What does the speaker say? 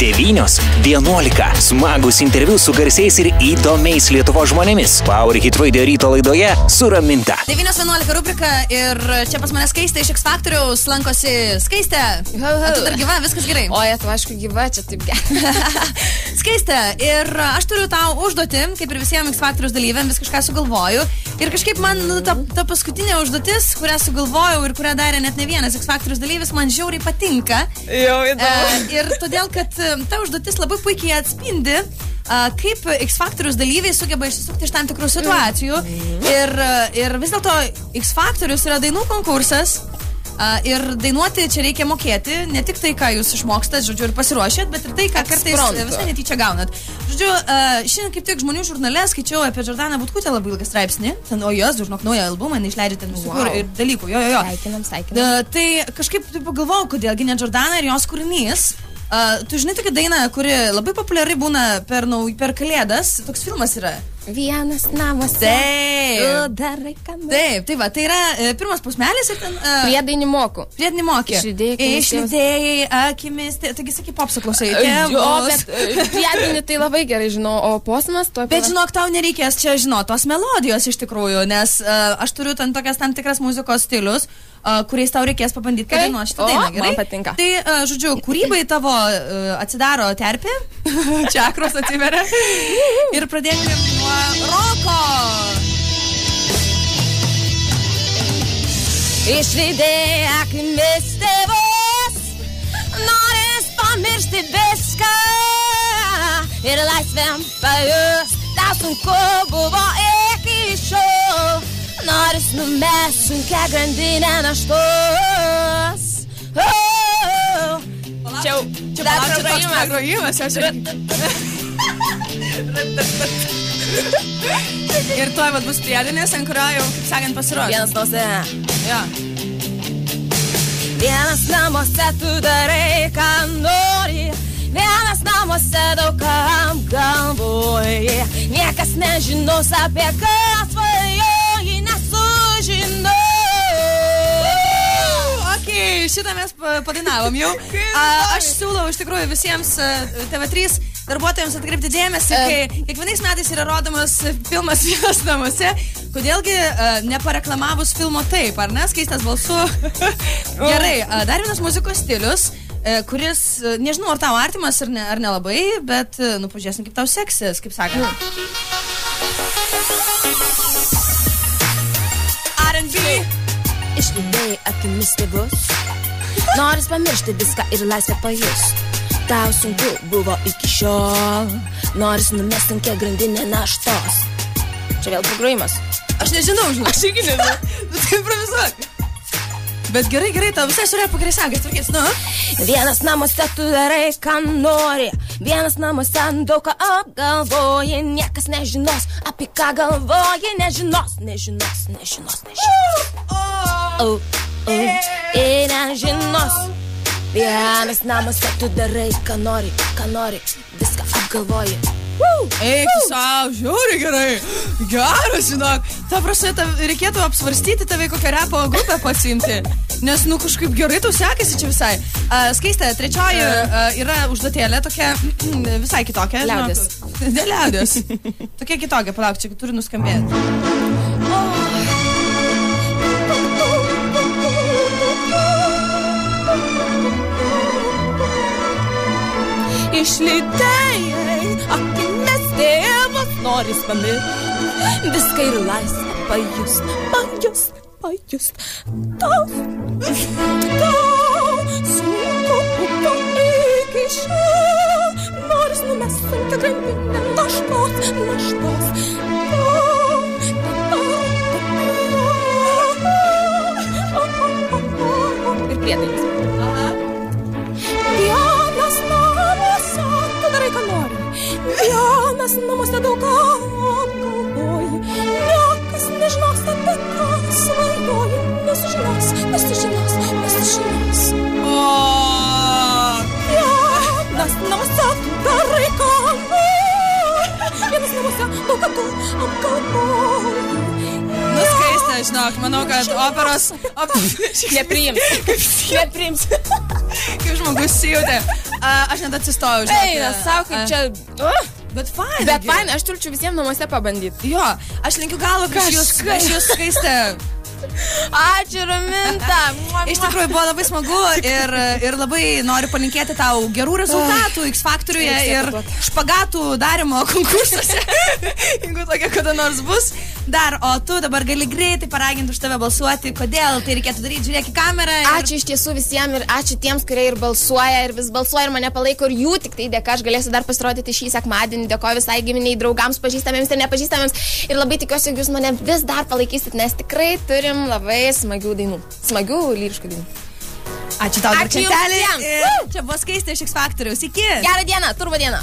9:11. Smagus interviu su garsiais ir įdomiais Lietuvos žmonėmis. Power Hit Radio ryto laidoje su Raminta. 9:11 rubrika ir čia pas mane Skaistė iš X Factoriaus lankosi. Skaistė, tu dar gyva, viskas gerai? O, tu aišku gyva, čia taip gerai. Skaistė, ir aš turiu tau užduotį, kaip ir visiems X Factoriaus dalyviam, vis kažką sugalvoju. Ir kažkaip man ta paskutinė užduotis, kurią sugalvojau ir kurią darė net ne vienas X Factoriaus dalyvis, man žiauriai patinka. Jau, įdomu. Ir todėl, kad ta užduotis labai puikiai atspindi, kaip X Factoriaus dalyviai sugeba išsisukti iš tam tikrų situacijų. Ir vis dėlto X Factorius yra dainų konkursas. Ir dainuoti čia reikia mokėti, ne tik tai, ką jūs išmokstat, žodžiu, ir pasiruošėt, bet ir tai, ką kartais visai netyčia gaunat. Žodžiu, šiandien kaip tik Žmonių žurnale skaičiau apie Džordaną Butkutę labai ilgą straipsnį. Ten, o jos, žinok, naują albumą, neišleidžia ten visų ir dalykų. Jo. Sveikinam. Tai kažkaip pagalvojau, kodėlgi ne Džordana ir jos kūrinys. Tu žinai tokią dainą, kuri labai populiari būna per Kalėdas. Toks filmas yra. Vienas namuose. Taip, tai va, tai yra pirmas posmelis ir ten... Priedainį moku. Priedainį mokė. Išlydėjai akimis. Taigi, sakai, popsą klausai. Jo, bet priedainį tai labai gerai žinau, o posmas to... Bet žinok, tau nereikės čia žinot tos melodijos iš tikrųjų, nes aš turiu tokias tam tikras muzikos stilius, kuriais tau reikės pabandyti padainuoti šitą dainą. Gerai? Man patinka. Tai, žodžiu, kūrybai tavo atsidaro terpė, čakros atsiveria ir pradėkime nuo roko. Išlydėjai akimis tėvus, noris pamiršti viską ir laisvėm pajust, tau sunku buvo iki šiol. Noris numest sunkia grandinę naštos. Čia dar grojimas. Ir tuoj vat bus priedainis, ant kurio jau, kaip sakant, pasirodė. Vienas namuose. Jo. Vienas namuose tu darai, ką nori. Vienas namuose daug kam galvoji. Niekas nežinos apie ką svajoji, nesužinau. Ok, šitą mes padainavom jau. Aš siūlau iš tikrųjų visiems TV3 darbuotojams atkreipti dėmesį, kai kiekvienais metais yra rodomas filmas Vienas namuose. Kodėlgi nepareklamavus filmo taip, ar ne, Skaistės balsu? Gerai, dar vienas muzikos stilius, kuris, nežinau, ar tau artimas ar nelabai, bet, pažiūrėsim, kaip tau seksis, kaip sakė. R&B. Išlydėjai akimis tėvus, noris pamiršti viską ir laisvę pajust. Tau sunku buvo iki šiol, noris numest sunkia grandinė naštos. Čia vėl pagrojimas. Aš nežinau, žinau. Aš irgi nežinau. Tai improvizuok. Bet gerai, tau visai surėpa gerai sakės, tvarkės, nu? Vienas namuose tu darai, ką nori. Vienas namuose daug ką apgalvoji. Niekas nežinos, apie ką galvoji. Nežinos. Ir nežinos. Vienas namuose tu darai, ką nori. Viską apgalvoji. Eik tu savo, žiūri gerai. Geras, žinok. Ta prasme, reikėtų apsvarstyti tave kokią repo grupę pasiimti. Nes, kažkaip gerai tau sekasi čia visai. Skaistė, trečioji yra užduotėlė tokia visai kitokia. Liaudės. Liaudės. Tokia kitokia, palauk, čia turi nuskambėti. Išlydėjai akimis tėvus, noris pamiršti viską ir laisvę pajust. Tau sunku buvo iki šiol, noris numest sunkia grandinę naštos. Ir priedainis. Vienas namuose tu darai, ką nori. Vienas namuose daug ką apgalvoji. Niekas nežinos, apie ką svajoji. Nesužinos. Vienas namuose tu darai, ką nori. Vienas namuose daug ką tu apgalvoji. Skaistė, žinok, manau, kad operos... Nepriims. Kaip žmogus sijautė. aš net atsistojau. Eina, savo, kaip čia... Bet fain. Bet fain, aš turčiau visiems namuose pabandyti. Jo, aš linkiu galą prieš jūs skaistę. Ačiū, Raminta. Iš tikrųjų buvo labai smagu ir labai noriu palinkėti tau gerų rezultatų X Faktoriuje ir špagatų darimo konkursuose, jeigu tokia kada nors bus. Dar, o tu dabar gali greitai paraginti už tave balsuoti, kodėl tai reikėtų daryti, žiūrėk į kamerą. Ačiū iš tiesų visiems ir ačiū tiems, kurie ir balsuoja ir vis balsuoja ir mane palaiko ir jų tik tai dėka aš galėsiu dar pasirodyti šį sekmadienį. Dėkoju visai giminiai, draugams, pažįstamiems ir nepažįstamiems ir labai tikiuosi, kad jūs mane vis dar palaikysit, nes tikrai turim labai smagių dainų, smagių lyriškų dainų. Ačiū tau, ačiū Darčelė. Čia buvo Skaistė iš X Faktoriaus. Iki. Gerą dieną, turbo dieną.